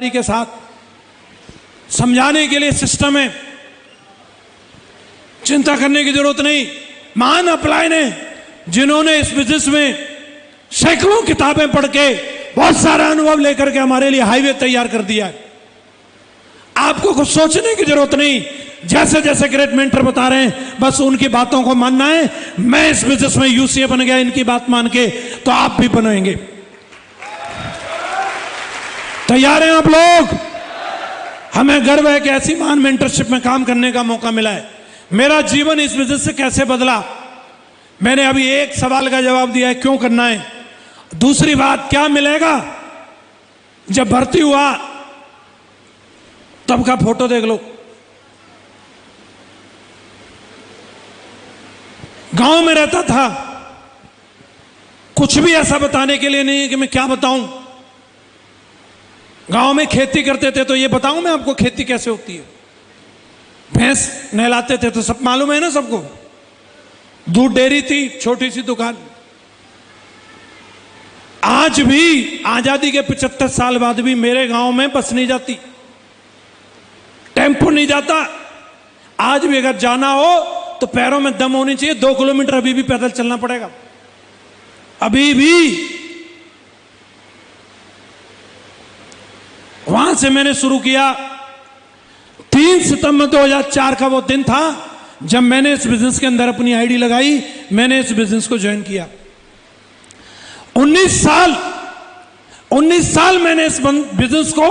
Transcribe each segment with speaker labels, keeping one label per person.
Speaker 1: के साथ समझाने के लिए सिस्टम है, चिंता करने की जरूरत नहीं। महान अपलाइन है जिन्होंने इस बिजनेस में सैकड़ों किताबें पढ़ के बहुत सारा अनुभव लेकर के हमारे लिए हाईवे तैयार कर दिया है। आपको कुछ सोचने की जरूरत नहीं, जैसे जैसे ग्रेट मेंटर बता रहे हैं बस उनकी बातों को मानना है। मैं इस बिजनेस में यूसीए बन गया इनकी बात मान के, तो आप भी बनेंगे। तैयार हैं आप लोग? हमें गर्व है कि ऐसी महान मेंटरशिप में काम करने का मौका मिला है। मेरा जीवन इस बिजनेस से कैसे बदला, मैंने अभी एक सवाल का जवाब दिया है, क्यों करना है। दूसरी बात, क्या मिलेगा। जब भर्ती हुआ तब का फोटो देख लो। गांव में रहता था, कुछ भी ऐसा बताने के लिए नहीं है कि मैं क्या बताऊं। गांव में खेती करते थे, तो ये बताऊं मैं आपको खेती कैसे होती है। भैंस नहलाते थे, तो सब मालूम है ना सबको। दूध डेयरी थी, छोटी सी दुकान। आज भी आजादी के 75 साल बाद भी मेरे गांव में बस नहीं जाती, टेम्पो नहीं जाता। आज भी अगर जाना हो तो पैरों में दम होनी चाहिए। 2 किलोमीटर अभी भी पैदल चलना पड़ेगा, अभी भी। वहां से मैंने शुरू किया। 3 सितंबर 2004 का वो दिन था जब मैंने इस बिजनेस के अंदर अपनी आईडी लगाई, मैंने इस बिजनेस को ज्वाइन किया। 19 साल मैंने इस बिजनेस को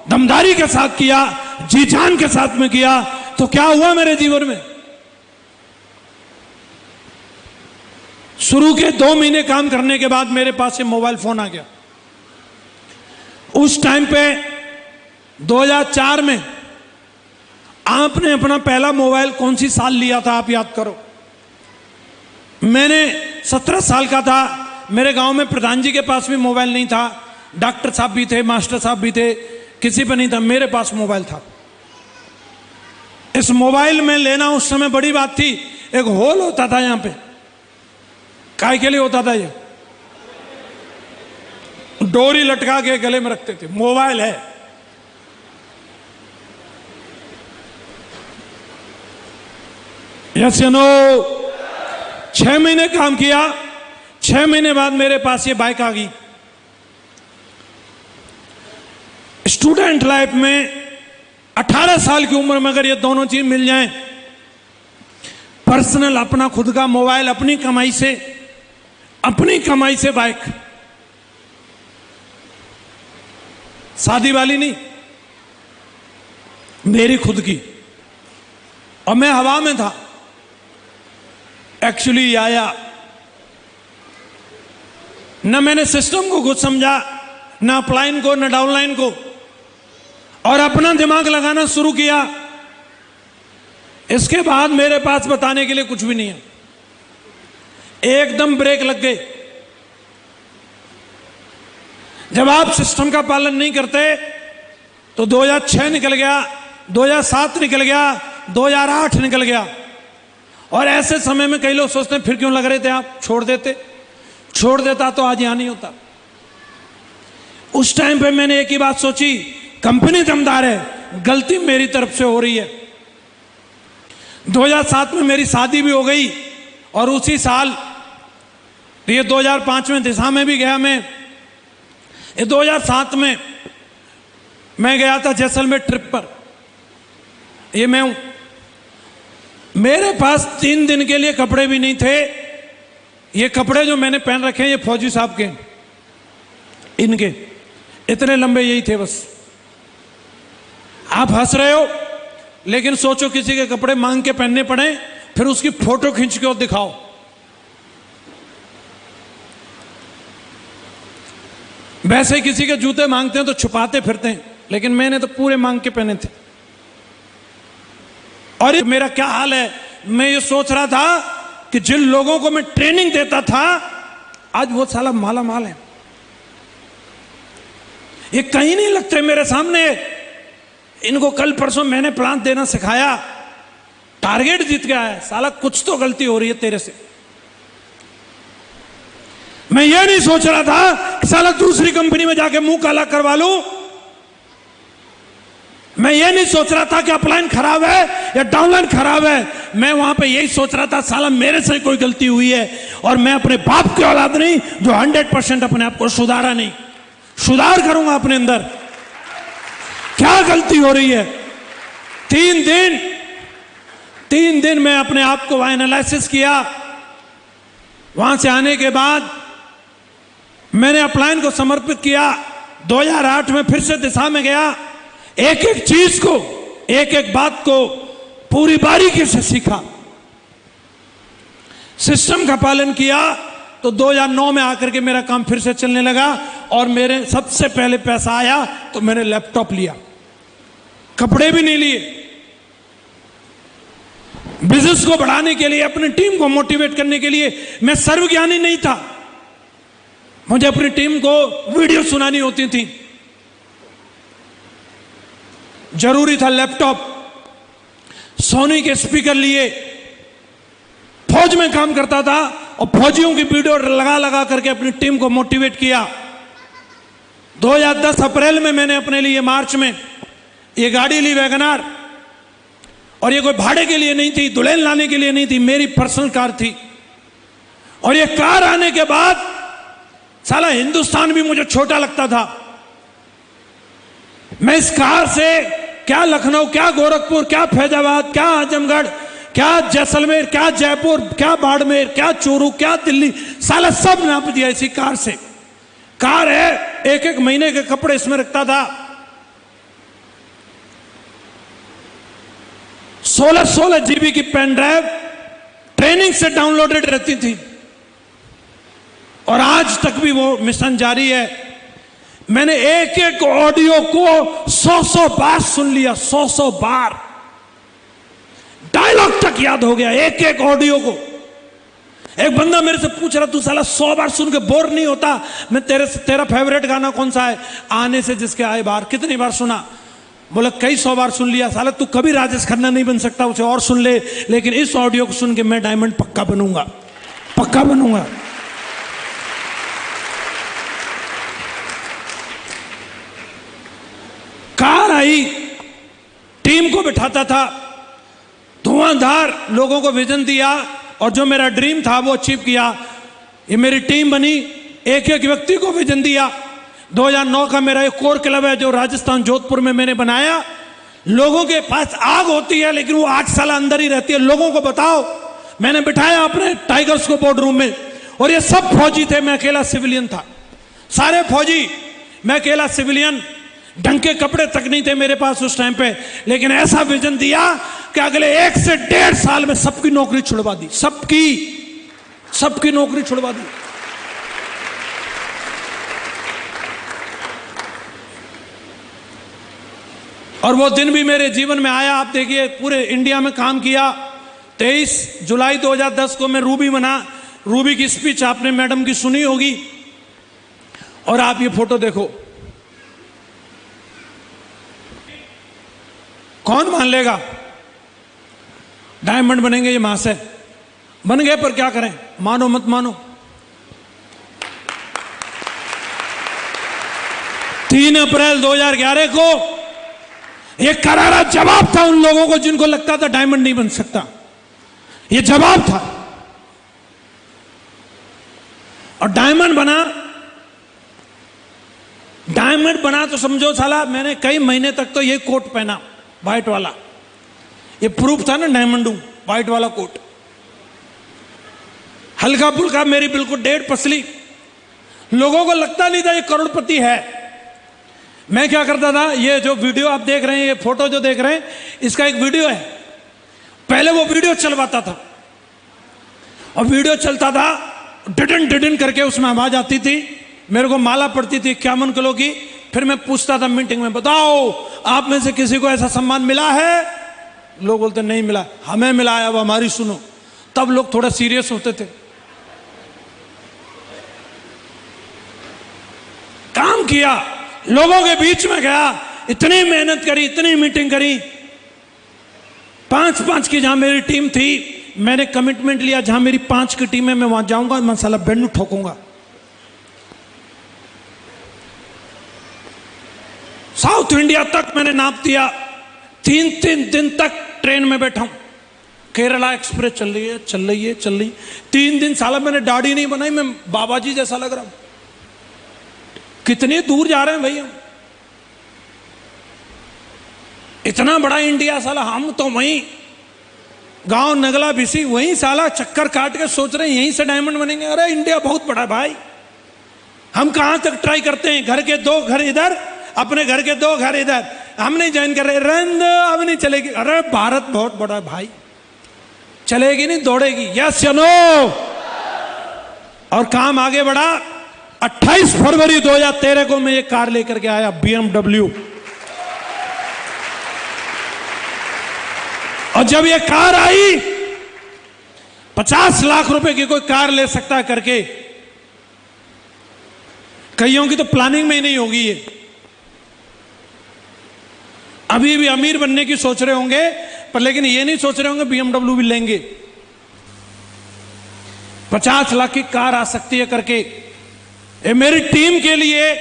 Speaker 1: दमदारी के साथ किया, जी जान के साथ में किया। तो क्या हुआ मेरे जीवन में, शुरू के 2 महीने काम करने के बाद मेरे पास ये मोबाइल फोन आ गया। उस टाइम पे 2004 में आपने अपना पहला मोबाइल कौन सी साल लिया था, आप याद करो। मैंने 17 साल का था। मेरे गांव में प्रधान जी के पास भी मोबाइल नहीं था, डॉक्टर साहब भी थे, मास्टर साहब भी थे, किसी पर नहीं था। मेरे पास मोबाइल था। इस मोबाइल में लेना उस समय बड़ी बात थी। एक होल होता था यहां पे, काय के लिए होता था, ये डोरी लटका के गले में रखते थे। मोबाइल है। यस या नो। 6 महीने काम किया। 6 महीने बाद मेरे पास ये बाइक आ गई। स्टूडेंट लाइफ में 18 साल की उम्र में अगर ये दोनों चीज मिल जाएं, पर्सनल अपना खुद का मोबाइल, अपनी कमाई से बाइक, शादी वाली नहीं, मेरी खुद की। और मैं हवा में था। एक्चुअली आया न, मैंने सिस्टम को कुछ समझा, न अपलाइन को, न डाउनलाइन को, और अपना दिमाग लगाना शुरू किया। इसके बाद मेरे पास बताने के लिए कुछ भी नहीं है। एकदम ब्रेक लग गए। जब आप सिस्टम का पालन नहीं करते तो 2006 निकल गया, 2007 निकल गया, 2008 निकल गया। और ऐसे समय में कई लोग सोचते हैं फिर क्यों लग रहे थे आप, छोड़ देता तो आज यहां नहीं होता। उस टाइम पे मैंने एक ही बात सोची, कंपनी दमदार है, गलती मेरी तरफ से हो रही है। 2007 में मेरी शादी भी हो गई, और उसी साल ये 2005 में दिशा में भी गया मैं। ये 2007 में मैं गया था जैसलमेर ट्रिप पर। ये मैं हूं। मेरे पास 3 दिन के लिए कपड़े भी नहीं थे। ये कपड़े जो मैंने पहन रखे हैं ये फौजी साहब के, इनके इतने लंबे यही थे बस। आप हंस रहे हो, लेकिन सोचो किसी के कपड़े मांग के पहनने पड़े, फिर उसकी फोटो खींच के और दिखाओ। वैसे किसी के जूते मांगते हैं तो छुपाते फिरते हैं, लेकिन मैंने तो पूरे मांग के पहने थे। और मेरा क्या हाल है, मैं ये सोच रहा था कि जिन लोगों को मैं ट्रेनिंग देता था आज वो साला माला माल है। ये कहीं नहीं लगते मेरे सामने। इनको कल परसों मैंने प्लांट देना सिखाया, टारगेट जीत गया है। साला कुछ तो गलती हो रही है तेरे से। मैं ये नहीं सोच रहा था कि साला दूसरी कंपनी में जाके मुंह काला करवा लूं। मैं ये नहीं सोच रहा था कि अपलाइन खराब है या डाउनलाइन खराब है, मैं वहां पे यही सोच रहा था साला मेरे से कोई गलती हुई है और मैं अपने बाप की औलाद नहीं जो 100% अपने आप को सुधारा नहीं, सुधार करूंगा अपने अंदर क्या गलती हो रही है। 3 दिन मैं अपने आप को एनालिसिस किया। वहां से आने के बाद मैंने अपलाइन को समर्पित किया। 2008 में फिर से दिशा में गया, एक एक चीज को, एक एक बात को पूरी बारीकी से सीखा, सिस्टम का पालन किया। तो 2009 में आकर के मेरा काम फिर से चलने लगा और मेरे सबसे पहले पैसा आया तो मैंने लैपटॉप लिया, कपड़े भी नहीं लिए। बिजनेस को बढ़ाने के लिए, अपनी टीम को मोटिवेट करने के लिए मैं सर्वज्ञानी नहीं था। मुझे अपनी टीम को वीडियो सुनानी होती थी, जरूरी था लैपटॉप, सोनी के स्पीकर लिए। फौज में काम करता था और फौजियों की वीडियो लगा लगा करके अपनी टीम को मोटिवेट किया। 2010 अप्रैल में मैंने अपने लिए, मार्च में, ये गाड़ी ली वैगनार, और ये कोई भाड़े के लिए नहीं थी, दुल्हन लाने के लिए नहीं थी, मेरी पर्सनल कार थी। और ये कार आने के बाद साला हिंदुस्तान भी मुझे छोटा लगता था। मैं इस कार से क्या लखनऊ, क्या गोरखपुर, क्या फैजाबाद, क्या आजमगढ़, क्या जैसलमेर, क्या जयपुर, क्या बाड़मेर, क्या चूरू, क्या दिल्ली, साला सब नाप दिया इसी कार से। कार है, एक एक महीने के कपड़े इसमें रखता था। 16 जीबी की पेन ड्राइव ट्रेनिंग से डाउनलोडेड रहती थी और आज तक भी वो मिशन जारी है। मैंने एक एक ऑडियो को 100 बार सुन लिया, 100 बार, डायलॉग तक याद हो गया एक एक ऑडियो को। एक बंदा मेरे से पूछ रहा, तू साला 100 बार सुन के बोर नहीं होता? मैं तेरा फेवरेट गाना कौन सा है? आने से जिसके आए बार। कितनी बार सुना? बोला कई 100 बार सुन लिया। साला तू कभी राजेश खन्ना नहीं बन सकता, उसे और सुन ले, लेकिन इस ऑडियो को सुन के मैं डायमंड पक्का बनूंगा, पक्का बनूंगा। कार आई, टीम को बिठाता था, धुआंधार लोगों को विजन दिया और जो मेरा ड्रीम था वो अचीव किया। ये मेरी टीम बनी, एक एक व्यक्ति को विजन दिया। 2009 का मेरा एक कोर क्लब है जो राजस्थान जोधपुर में मैंने बनाया। लोगों के पास आग होती है लेकिन वो 8 साल अंदर ही रहती है। लोगों को बताओ, मैंने बिठाया अपने टाइगर्स को बोर्ड रूम में और ये सब फौजी थे, मैं अकेला सिविलियन था। सारे फौजी, मैं अकेला सिविलियन। ढंग के कपड़े तक नहीं थे मेरे पास उस टाइम पे, लेकिन ऐसा विजन दिया कि अगले 1 से 1.5 साल में सबकी नौकरी छुड़वा दी, सबकी नौकरी छुड़वा दी। और वो दिन भी मेरे जीवन में आया। आप देखिए, पूरे इंडिया में काम किया। 23 जुलाई 2010 को मैं रूबी बना। रूबी की स्पीच आपने मैडम की सुनी होगी। और आप ये फोटो देखो, कौन मान लेगा डायमंड बनेंगे ये महाशय? बन गए, पर क्या करें, मानो मत मानो। 3 अप्रैल 2011 को एक करारा जवाब था उन लोगों को जिनको लगता था डायमंड नहीं बन सकता। ये जवाब था और डायमंड बना। डायमंड बना तो समझो साला मैंने कई महीने तक तो ये कोट पहना, व्हाइट वाला। ये प्रूफ था ना डायमंड हूं, व्हाइट वाला कोट। हल्का फुल्का मेरी बिल्कुल डेढ़ पसली। लोगों को लगता नहीं था ये करोड़पति है। मैं क्या करता था, ये जो वीडियो आप देख रहे हैं, ये फोटो जो देख रहे हैं, इसका एक वीडियो है। पहले वो वीडियो चलवाता था और वीडियो चलता था, डिडन डिडन करके उसमें आवाज आती थी, मेरे को माला पड़ती थी 51 किलो की। फिर मैं पूछता था मीटिंग में, बताओ आप में से किसी को ऐसा सम्मान मिला है? लोग बोलते नहीं मिला। हमें मिला है, अब हमारी सुनो। तब लोग थोड़ा सीरियस होते थे। काम किया, लोगों के बीच में गया, इतनी मेहनत करी, इतनी मीटिंग करी। 5-5 की जहां मेरी टीम थी, मैंने कमिटमेंट लिया जहां मेरी 5 की टीम है मैं वहां जाऊंगा, मैं साला बेंडू ठोकूंगा। साउथ इंडिया तक मैंने नाप दिया। 3 दिन तक ट्रेन में बैठा हूं, केरला एक्सप्रेस चल रही है, चल रही है, चल रही। 3 दिन साला मैंने दाढ़ी नहीं बनाई, मैं बाबा जी जैसा लग रहा हूं। कितने दूर जा रहे हैं भैया, इतना बड़ा इंडिया साला, हम तो वहीं गांव नगला बिसी वहीं साला चक्कर काट के सोच रहे हैं यहीं से डायमंड बनेंगे। अरे इंडिया बहुत बड़ा भाई, हम कहां तक ट्राई करते हैं, घर के 2 घर इधर, अपने घर के 2 घर इधर, हम नहीं ज्वाइन कर रहे, रंद अब नहीं चलेगी। अरे भारत बहुत बड़ा भाई, चलेगी नहीं दौड़ेगी, यस या नो। और काम आगे बढ़ा। 28 फरवरी 2013 को मैं ये कार लेकर के आया, BMW। और जब ये कार आई, 50 लाख रुपए की कोई कार ले सकता है करके, कईयों की तो प्लानिंग में ही नहीं होगी ये, अभी भी अमीर बनने की सोच रहे होंगे, पर लेकिन ये नहीं सोच रहे होंगे BMW भी लेंगे। 50 लाख की कार आ सकती है करके, ये मेरी टीम के लिए,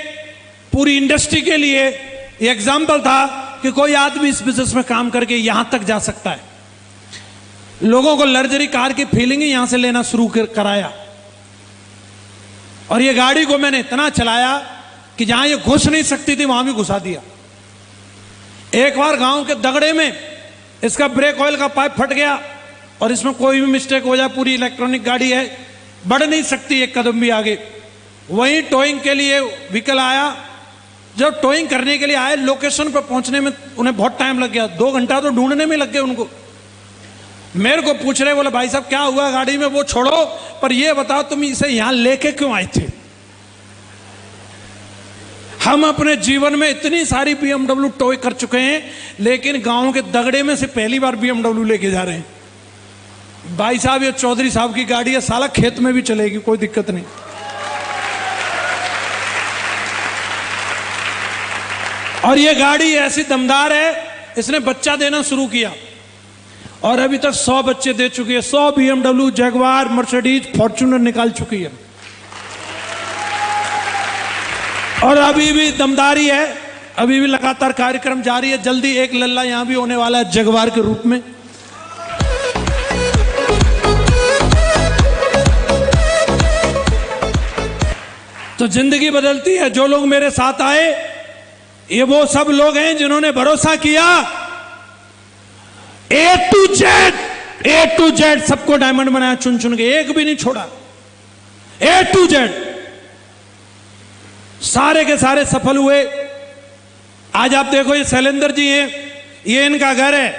Speaker 1: पूरी इंडस्ट्री के लिए ये एग्जाम्पल था कि कोई आदमी इस बिजनेस में काम करके यहां तक जा सकता है। लोगों को लग्जरी कार की फीलिंग ही यहां से लेना शुरू कराया। और ये गाड़ी को मैंने इतना चलाया कि जहां ये घुस नहीं सकती थी वहां भी घुसा दिया। एक बार गांव के दगड़े में इसका ब्रेक ऑयल का पाइप फट गया और इसमें कोई भी मिस्टेक हो जाए, पूरी इलेक्ट्रॉनिक गाड़ी है, बढ़ नहीं सकती एक कदम भी आगे। वहीं टोइंग के लिए व्हीकल आया। जब टोइंग करने के लिए आए, लोकेशन पर पहुंचने में उन्हें बहुत टाइम लग गया, 2 घंटा तो ढूंढने में लग गए उनको। मेरे को पूछ रहे, बोले भाई साहब क्या हुआ गाड़ी में, वो छोड़ो, पर ये बताओ तुम इसे यहां लेके क्यों आए थे। हम अपने जीवन में इतनी सारी BMW टॉय कर चुके हैं, लेकिन गांव के दगड़े में से पहली बार BMW लेके जा रहे हैं। भाई साहब ये चौधरी साहब की गाड़ी है, साला खेत में भी चलेगी, कोई दिक्कत नहीं। और ये गाड़ी ऐसी दमदार है, इसने बच्चा देना शुरू किया और अभी तक 100 बच्चे दे चुकी है। 100 BMW, जगुआर, मर्सिडीज, फॉर्च्यूनर निकाल चुकी है। और अभी भी दमदारी है, अभी भी लगातार कार्यक्रम जारी है। जल्दी एक लल्ला यहां भी होने वाला है जगुआर के रूप में। तो जिंदगी बदलती है। जो लोग मेरे साथ आए, ये वो सब लोग हैं जिन्होंने भरोसा किया। A to Z सबको डायमंड बनाया, चुन चुन के, एक भी नहीं छोड़ा। A to Z सारे के सारे सफल हुए। आज आप देखो, ये शैलेंद्र जी हैं, ये इनका घर है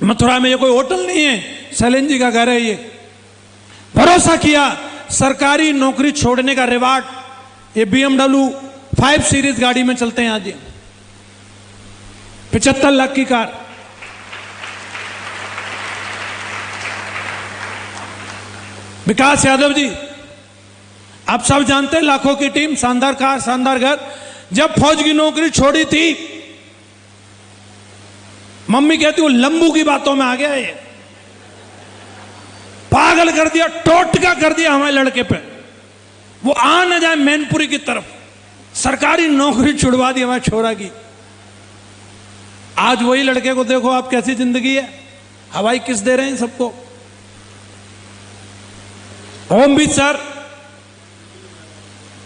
Speaker 1: मथुरा में, ये कोई होटल नहीं है, शैलेंद्र जी का घर है। ये भरोसा किया, सरकारी नौकरी छोड़ने का रिवार्ड, ये BMW 5 सीरीज गाड़ी में चलते हैं आज। 75 लाख की कार। विकास यादव जी, आप सब जानते हैं, लाखों की टीम, शानदार कार, शानदार घर। जब फौज की नौकरी छोड़ी थी, मम्मी कहती वो लंबू की बातों में आ गया, ये पागल कर दिया, टोटका कर दिया हमारे लड़के पे। वो आ न जाए मैनपुरी की तरफ, सरकारी नौकरी छुड़वा दी हमारे छोरा की। आज वही लड़के को देखो आप, कैसी जिंदगी है, हवाई किस दे रहे हैं सबको। ओमवीर सर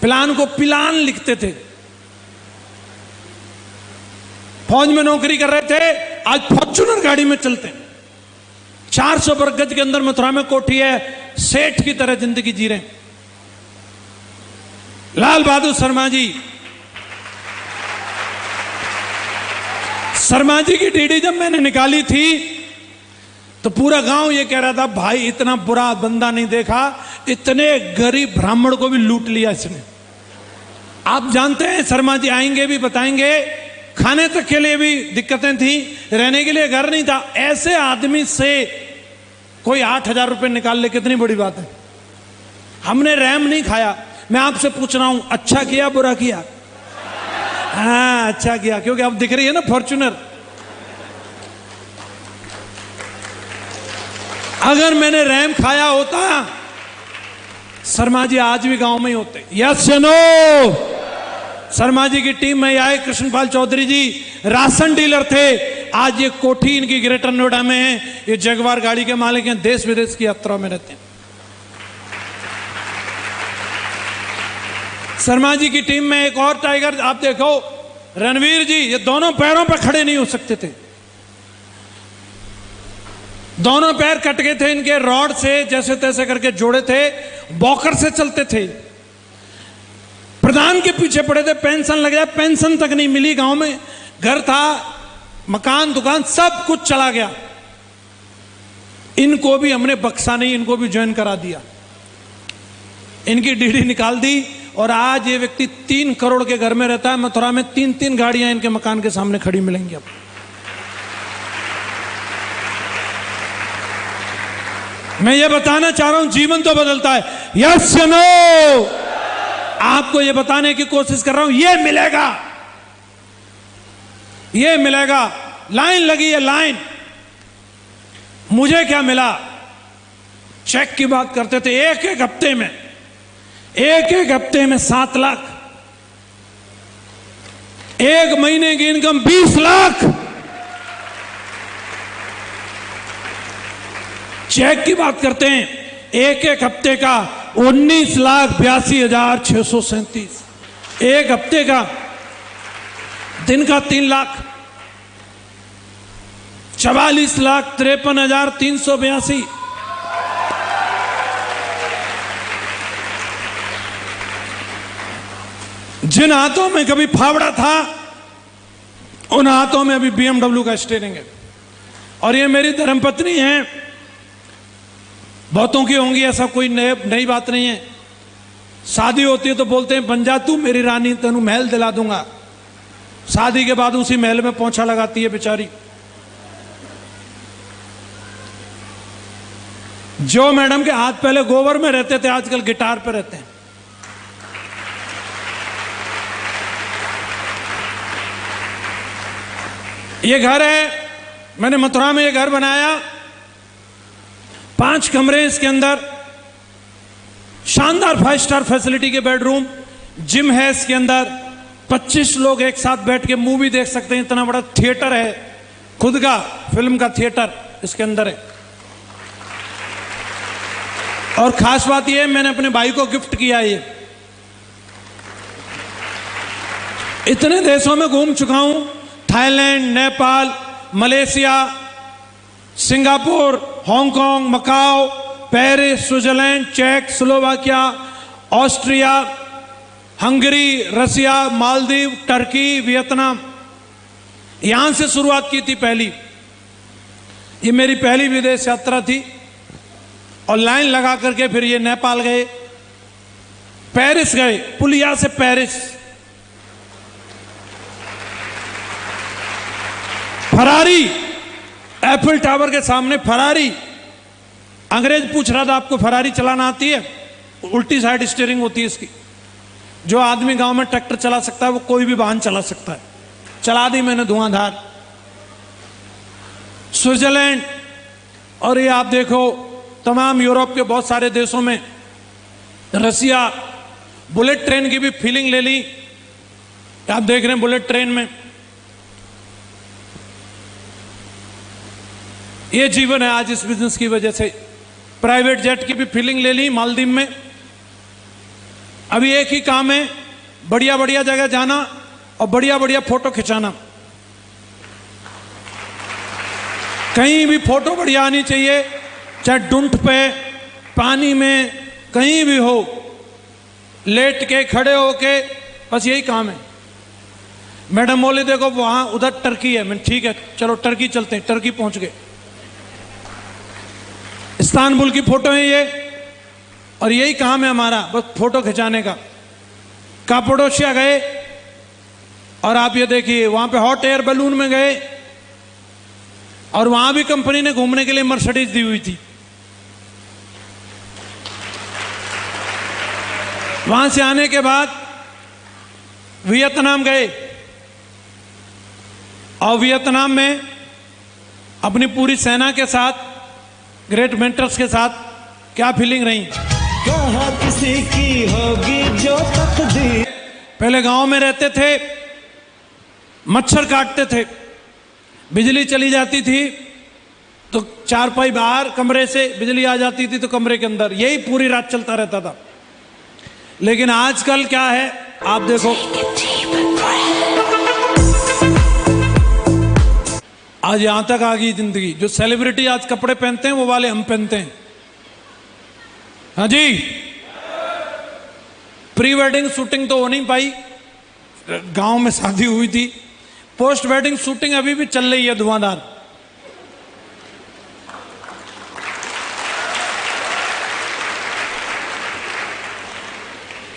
Speaker 1: प्लान को पिलान लिखते थे, फौज में नौकरी कर रहे थे, आज फॉर्च्यूनर गाड़ी में चलते हैं। 400 वर्ग गज के अंदर मथुरा में कोठी है, सेठ की तरह जिंदगी जी रहे हैं। लाल बहादुर शर्मा जी, शर्मा जी की डीडी जब मैंने निकाली थी तो पूरा गांव ये कह रहा था, भाई इतना बुरा बंदा नहीं देखा, इतने गरीब ब्राह्मण को भी लूट लिया इसने। आप जानते हैं, शर्मा जी आएंगे भी बताएंगे, खाने तक के लिए भी दिक्कतें थी, रहने के लिए घर नहीं था। ऐसे आदमी से कोई 8,000 रुपए निकाल ले, कितनी बड़ी बात है। हमने रैम नहीं खाया। मैं आपसे पूछ रहा हूं, अच्छा किया बुरा किया? हाँ अच्छा किया, क्योंकि अब दिख रही है ना फॉर्च्यूनर। अगर मैंने रैम खाया होता, शर्मा जी आज भी गांव में ही होते। यस या नो? शर्मा जी की टीम में आए कृष्णपाल चौधरी जी, राशन डीलर थे, आज ये कोठी इनकी ग्रेटर नोएडा में है, ये जगवार गाड़ी के मालिक हैं, देश विदेश की यात्रा में रहते हैं। शर्मा जी की टीम में एक और टाइगर आप देखो, रणवीर जी, ये दोनों पैरों पर खड़े नहीं हो सकते थे, दोनों पैर कट गए थे इनके, रॉड से जैसे तैसे करके जोड़े थे, वॉकर से चलते थे, प्रधान के पीछे पड़े थे, पेंशन लग जाए, पेंशन तक नहीं मिली, गांव में घर था, मकान दुकान सब कुछ चला गया। इनको भी हमने बख्शा नहीं, इनको भी ज्वाइन करा दिया, इनकी डीडी निकाल दी, और आज ये व्यक्ति 3 करोड़ के घर में रहता है। मथुरा में 3-3 गाड़ियां इनके मकान के सामने खड़ी मिलेंगी। अब मैं ये बताना चाह रहा हूं, जीवन तो बदलता है, यस या नो, आपको ये बताने की कोशिश कर रहा हूं, ये मिलेगा, ये मिलेगा। लाइन लगी है, लाइन। मुझे क्या मिला, चेक की बात करते थे, एक हफ्ते में, एक हफ्ते में 7 लाख, एक महीने की इनकम 20 लाख। चेक की बात करते हैं, एक हफ्ते का 19,82,637, एक हफ्ते का, दिन का 3 लाख, 44,53,382। जिन हाथों में कभी फावड़ा था, उन हाथों में अभी BMW का स्टीयरिंग है। और ये मेरी धर्मपत्नी है, बहुतों की होंगी, ऐसा कोई नई बात नहीं है। शादी होती है तो बोलते हैं बन जा तू मेरी रानी, तेनू महल दिला दूंगा। शादी के बाद उसी महल में पोंछा लगाती है बेचारी। जो मैडम के हाथ पहले गोबर में रहते थे, आजकल गिटार पे रहते हैं। ये घर है, मैंने मथुरा में ये घर बनाया, 5 कमरे इसके अंदर, शानदार 5 स्टार फैसिलिटी के बेडरूम, जिम है इसके अंदर, 25 लोग एक साथ बैठ के मूवी देख सकते हैं, इतना बड़ा थिएटर है, खुद का फिल्म का थिएटर इसके अंदर है। और खास बात यह है, मैंने अपने भाई को गिफ्ट किया। ये इतने देशों में घूम चुका हूं, Thailand, Nepal, Malaysia, Singapore, Hong Kong, Macau, Paris, Switzerland, चेक, Slovakia, Austria, Hungary, Russia, Maldives, Turkey, Vietnam. यहां से शुरुआत की थी पहली, ये मेरी पहली विदेश यात्रा थी। और लाइन लगा करके फिर ये नेपाल गए, पेरिस गए, पुलिया से पेरिस, फरारी, एफिल टावर के सामने फरारी। अंग्रेज पूछ रहा था आपको फरारी चलाना आती है? उल्टी साइड स्टीयरिंग होती है इसकी। जो आदमी गांव में ट्रैक्टर चला सकता है वो कोई भी वाहन चला सकता है। चला दी मैंने धुआंधार। स्विट्जरलैंड, और ये आप देखो तमाम यूरोप के बहुत सारे देशों में, रसिया, बुलेट ट्रेन की भी फीलिंग ले ली। आप देख रहे हैं बुलेट ट्रेन में ये जीवन है आज इस बिजनेस की वजह से। प्राइवेट जेट की भी फीलिंग ले ली मालदीव में। अभी एक ही काम है, बढ़िया बढ़िया जगह जाना और बढ़िया बढ़िया फोटो खिंचाना। कहीं भी फोटो बढ़िया आनी चाहिए, चाहे डुंठ पे, पानी में, कहीं भी हो, लेट के, खड़े होके, बस यही काम है। मैडम बोले देखो वहां उधर टर्की है। मैंने ठीक है चलो टर्की चलते हैं। टर्की पहुंच गए। इस्तांबुल की फोटो है ये, और यही काम है हमारा, बस फोटो खिंचाने का। कापाडोशिया गए, और आप ये देखिए वहां पे हॉट एयर बैलून में गए, और वहां भी कंपनी ने घूमने के लिए मर्सिडीज दी हुई थी। वहां से आने के बाद वियतनाम गए, और वियतनाम में अपनी पूरी सेना के साथ, ग्रेट मेंटर्स के साथ, क्या फीलिंग रही।
Speaker 2: कहाँ किसी की होगी जो तकदीर।
Speaker 1: पहले गांव में रहते थे, मच्छर काटते थे, बिजली चली जाती थी तो चारपाई बाहर कमरे से, बिजली आ जाती थी तो कमरे के अंदर, यही पूरी रात चलता रहता था। लेकिन आजकल क्या है, आप देखो, आज यहां तक आ गई जिंदगी। जो सेलिब्रिटी आज कपड़े पहनते हैं वो वाले हम पहनते हैं। हाँ जी, प्री वेडिंग शूटिंग तो हो नहीं पाई, गांव में शादी हुई थी। पोस्ट वेडिंग शूटिंग अभी भी चल रही है धुआंधार।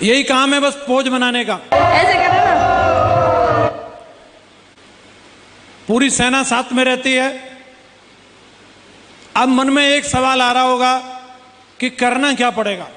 Speaker 1: यही काम है बस पोज बनाने का।
Speaker 3: ऐसे करो ना।
Speaker 1: पूरी सेना साथ में रहती है। अब मन में एक सवाल आ रहा होगा कि करना क्या पड़ेगा।